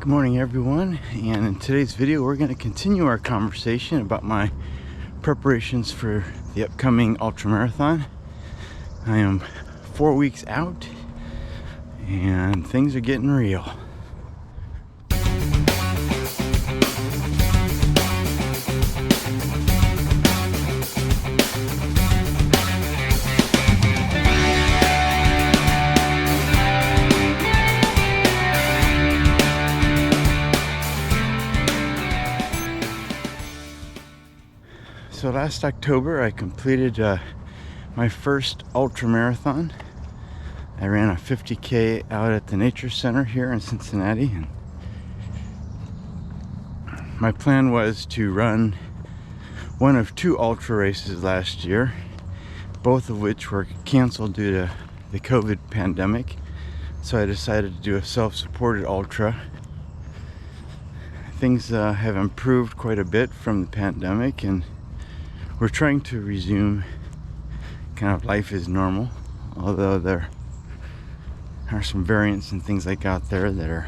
Good morning, everyone, and in today's video we're going to continue our conversation about my preparations for the upcoming ultramarathon. I am 4 weeks out and things are getting real. So last October I completed my first ultra marathon. I ran a 50K out at the Nature Center here in Cincinnati, and my plan was to run one of two ultra races last year, both of which were canceled due to the COVID pandemic. So I decided to do a self-supported ultra. Things have improved quite a bit from the pandemic, and we're trying to resume kind of life as normal, although there are some variants and things like out there that are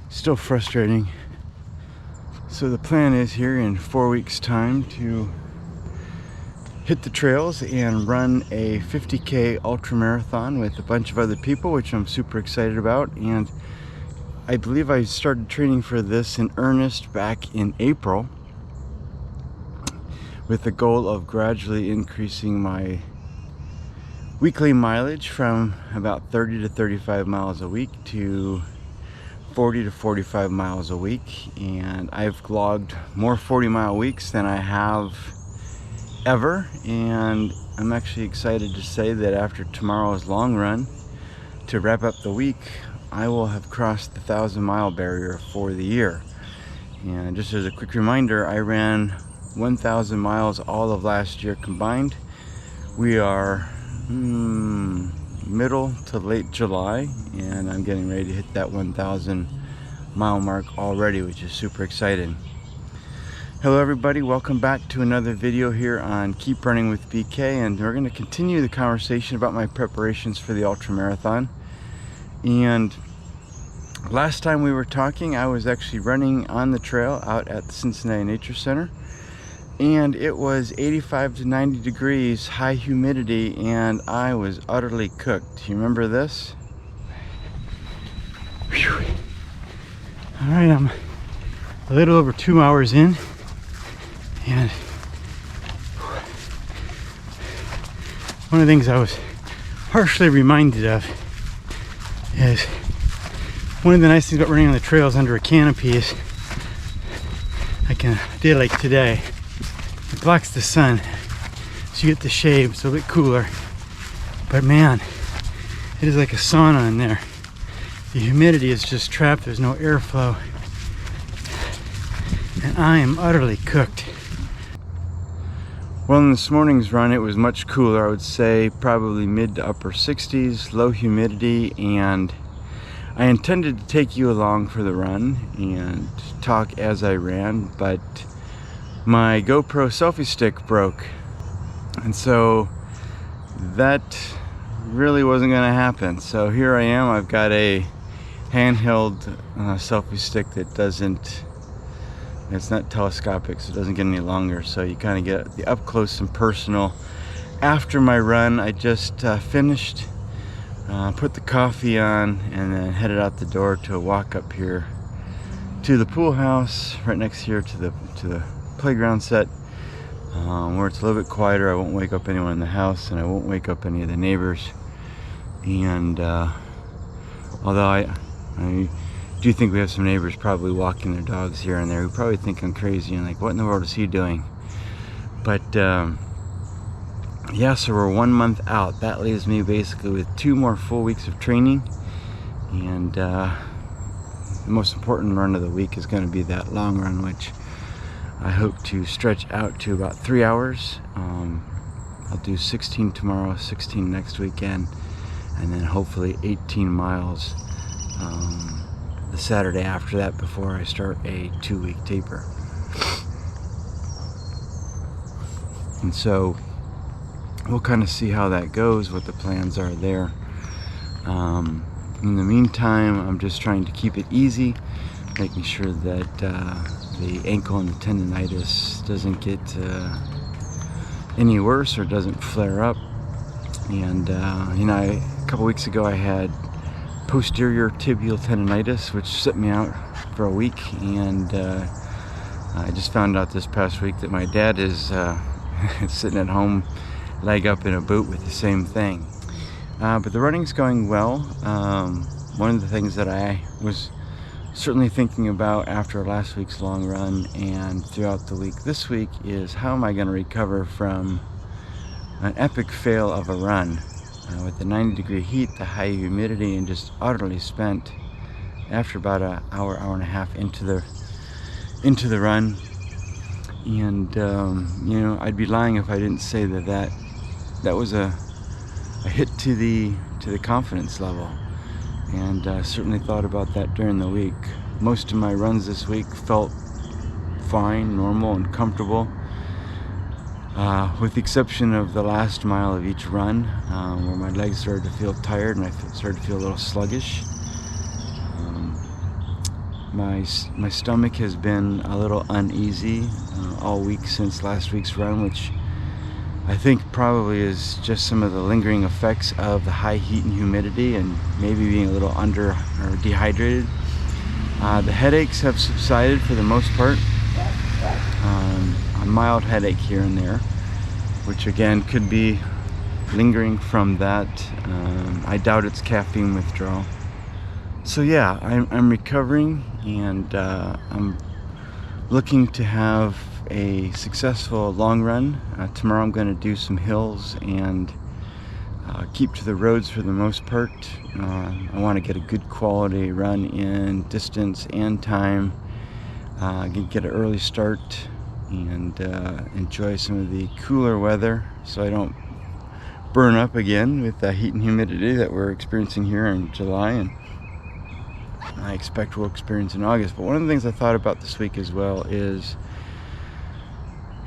still frustrating. So the plan is here in 4 weeks time to hit the trails and run a 50K ultra marathon with a bunch of other people, which I'm super excited about. And I believe I started training for this in earnest back in April, with the goal of gradually increasing my weekly mileage from about 30 to 35 miles a week to 40 to 45 miles a week. And I've logged more 40-mile weeks than I have ever, and I'm actually excited to say that after tomorrow's long run, to wrap up the week, I will have crossed the 1,000-mile barrier for the year. And just as a quick reminder, I ran 1,000 miles all of last year combined. We are middle to late July, and I'm getting ready to hit that 1,000 mile mark already, which is super exciting. Hello everybody, welcome back to another video here on Keep Running with BK, and we're going to continue the conversation about my preparations for the ultra marathon. And last time we were talking, I was actually running on the trail out at the Cincinnati Nature Center, and it was 85 to 90 degrees, high humidity, and I was utterly cooked. You remember this? Whew. All right, I'm a little over 2 hours in, and one of the things I was harshly reminded of is one of the nice things about running on the trails under a canopy is like a day like today, it blocks the sun, so you get the shade. It's a bit cooler, but man, it is like a sauna in there. The humidity is just trapped, there's no airflow, and I am utterly cooked. Well, in this morning's run it was much cooler. I would say probably mid to upper 60s, low humidity, and I intended to take you along for the run and talk as I ran, but my GoPro selfie stick broke, and so that really wasn't going to happen. So here I am. I've got a handheld selfie stick that it's not telescopic, so it doesn't get any longer, so you kind of get the up close and personal. After my run, I just finished, put the coffee on, and then headed out the door to walk up here to the pool house right next here to the playground set, where it's a little bit quieter. I won't wake up anyone in the house, and I won't wake up any of the neighbors. And although I do think we have some neighbors probably walking their dogs here and there who probably think I'm crazy and like, what in the world is he doing? But yeah, so we're 1 month out. That leaves me basically with 2 more full weeks of training, and the most important run of the week is going to be that long run, which I hope to stretch out to about 3 hours. I'll do 16 tomorrow, 16 next weekend, and then hopefully 18 miles the Saturday after that before I start a 2-week taper. And so we'll kind of see how that goes, what the plans are there. In the meantime, I'm just trying to keep it easy, making sure that the ankle and the tendonitis doesn't get any worse or doesn't flare up. And a couple weeks ago I had posterior tibial tendonitis, which set me out for a week, and I just found out this past week that my dad is sitting at home, leg up in a boot with the same thing. But the running's going well. One of the things that I was certainly thinking about after last week's long run and throughout the week this week is, how am I going to recover from an epic fail of a run with the 90-degree heat, the high humidity, and just utterly spent after about an hour and a half into the run. And I'd be lying if I didn't say that was a hit to the confidence level, and certainly thought about that during the week. Most of my runs this week felt fine, normal, and comfortable, with the exception of the last mile of each run, where my legs started to feel tired and I started to feel a little sluggish. My stomach has been a little uneasy all week since last week's run, which I think probably is just some of the lingering effects of the high heat and humidity, and maybe being a little under or dehydrated. The headaches have subsided for the most part. A mild headache here and there, which again could be lingering from that. I doubt it's caffeine withdrawal. So yeah, I'm recovering, and I'm looking to have a successful long run. Tomorrow I'm going to do some hills and keep to the roads for the most part. I want to get a good quality run in distance and time, get an early start, and enjoy some of the cooler weather so I don't burn up again with the heat and humidity that we're experiencing here in July, and I expect we'll experience in August. But one of the things I thought about this week as well is,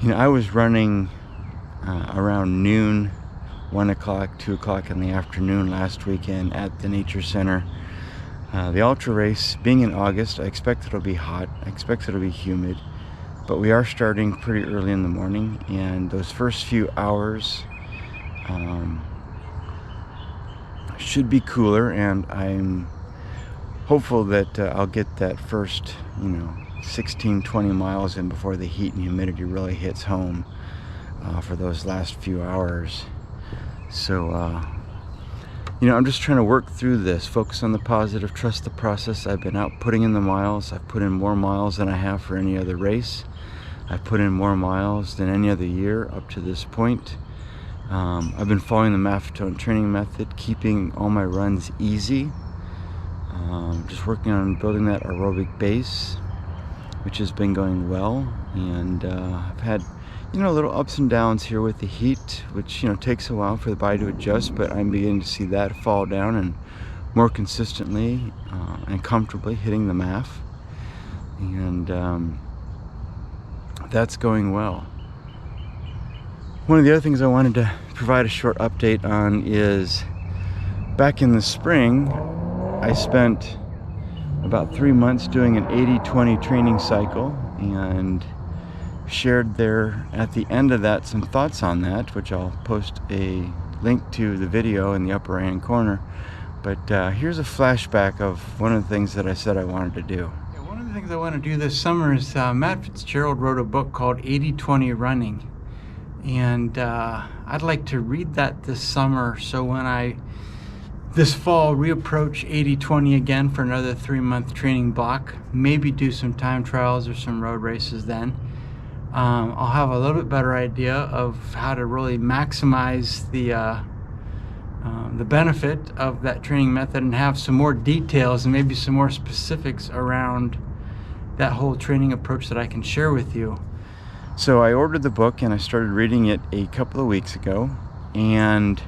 I was running around noon, 1 o'clock, 2 o'clock in the afternoon last weekend at the Nature Center. The ultra race being in August, I expect it'll be hot, I expect it'll be humid, but we are starting pretty early in the morning, and those first few hours should be cooler, and I'm hopeful that I'll get that first 16-20 miles in before the heat and humidity really hits home for those last few hours. So I'm just trying to work through this, focus on the positive, trust the process. I've been out putting in the miles. I've put in more miles than I have for any other race. I've put in more miles than any other year up to this point. I've been following the Milestones training method, keeping all my runs easy. Just working on building that aerobic base, which has been going well. And I've had little ups and downs here with the heat, which takes a while for the body to adjust, but I'm beginning to see that fall down and more consistently and comfortably hitting the MAF, and that's going well. One of the other things I wanted to provide a short update on is, back in the spring I spent about 3 months doing an 80-20 training cycle, and shared there at the end of that some thoughts on that, which I'll post a link to the video in the upper right hand corner. But here's a flashback of one of the things that I said I wanted to do. Yeah, one of the things I want to do this summer is Matt Fitzgerald wrote a book called 80-20 Running, and I'd like to read that this summer, so when I this fall reapproach 80-20 again for another 3-month training block, maybe do some time trials or some road races then. I'll have a little bit better idea of how to really maximize the benefit of that training method, and have some more details and maybe some more specifics around that whole training approach that I can share with you. So I ordered the book and I started reading it a couple of weeks ago, and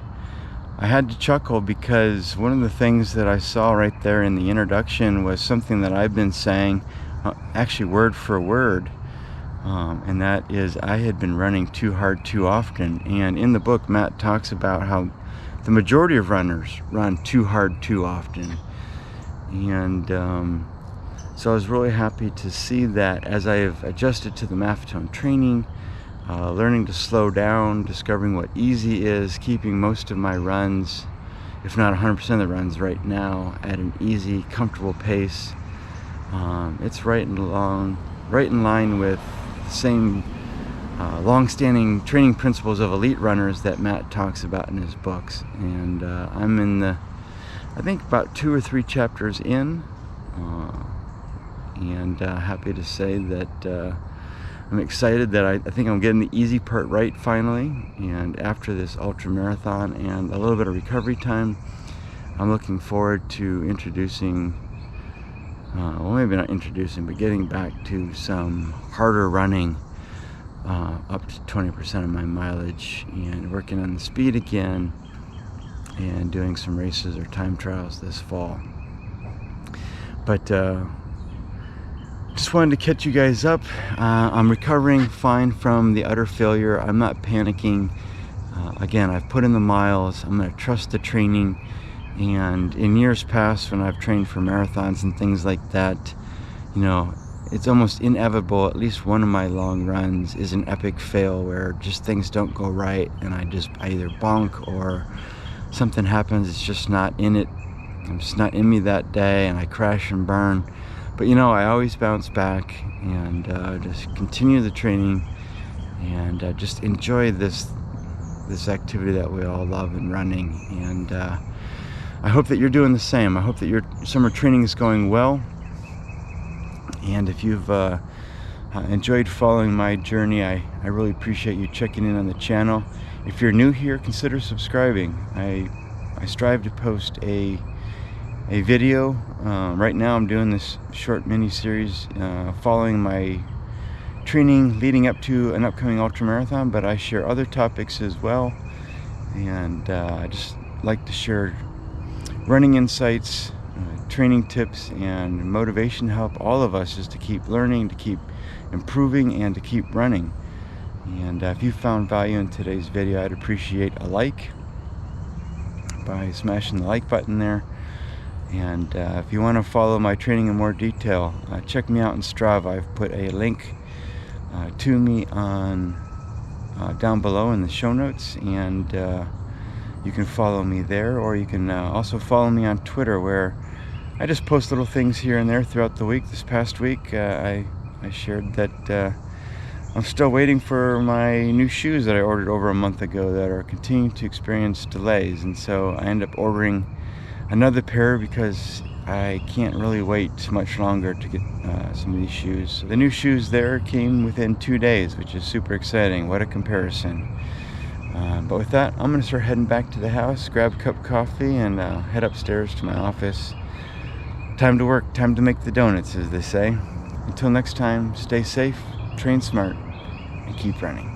I had to chuckle because one of the things that I saw right there in the introduction was something that I've been saying, actually word for word, and that is, I had been running too hard too often. And in the book, Matt talks about how the majority of runners run too hard too often. And so I was really happy to see that as I have adjusted to the Milestones training, learning to slow down, discovering what easy is, keeping most of my runs, if not 100% of the runs right now, at an easy, comfortable pace. It's right in line with the same long-standing training principles of elite runners that Matt talks about in his books. And I'm in I think about 2 or 3 chapters in, and happy to say that I'm excited that I think I'm getting the easy part right finally. And after this ultra marathon and a little bit of recovery time, I'm looking forward to introducing, well, maybe not introducing, but getting back to some harder running, up to 20% of my mileage, and working on the speed again, and doing some races or time trials this fall. But just wanted to catch you guys up. I'm recovering fine from the utter failure. I'm not panicking. Again, I've put in the miles. I'm going to trust the training. And in years past, when I've trained for marathons and things like that, you know, it's almost inevitable. At least one of my long runs is an epic fail where just things don't go right, and I either bonk or something happens. It's just not in it. I'm just not in me that day, and I crash and burn. But you know, I always bounce back and just continue the training, and just enjoy this activity that we all love in running. And I hope that you're doing the same. I hope that your summer training is going well. And if you've enjoyed following my journey, I really appreciate you checking in on the channel. If you're new here, consider subscribing. I strive to post a video. Right now I'm doing this short mini series following my training leading up to an upcoming ultramarathon, but I share other topics as well. And I just like to share running insights, training tips, and motivation to help all of us just to keep learning, to keep improving, and to keep running. And if you found value in today's video, I'd appreciate a like by smashing the like button there. And if you want to follow my training in more detail, check me out on Strava. I've put a link to me on down below in the show notes, and you can follow me there, or you can also follow me on Twitter, where I just post little things here and there throughout the week. This past week I shared that I'm still waiting for my new shoes that I ordered over a month ago that are continuing to experience delays, and so I end up ordering another pair because I can't really wait much longer to get some of these shoes. So the new shoes there came within 2 days, which is super exciting. What a comparison. But with that, I'm going to start heading back to the house, grab a cup of coffee, and head upstairs to my office. Time to work, time to make the donuts, as they say. Until next time, stay safe, train smart, and keep running.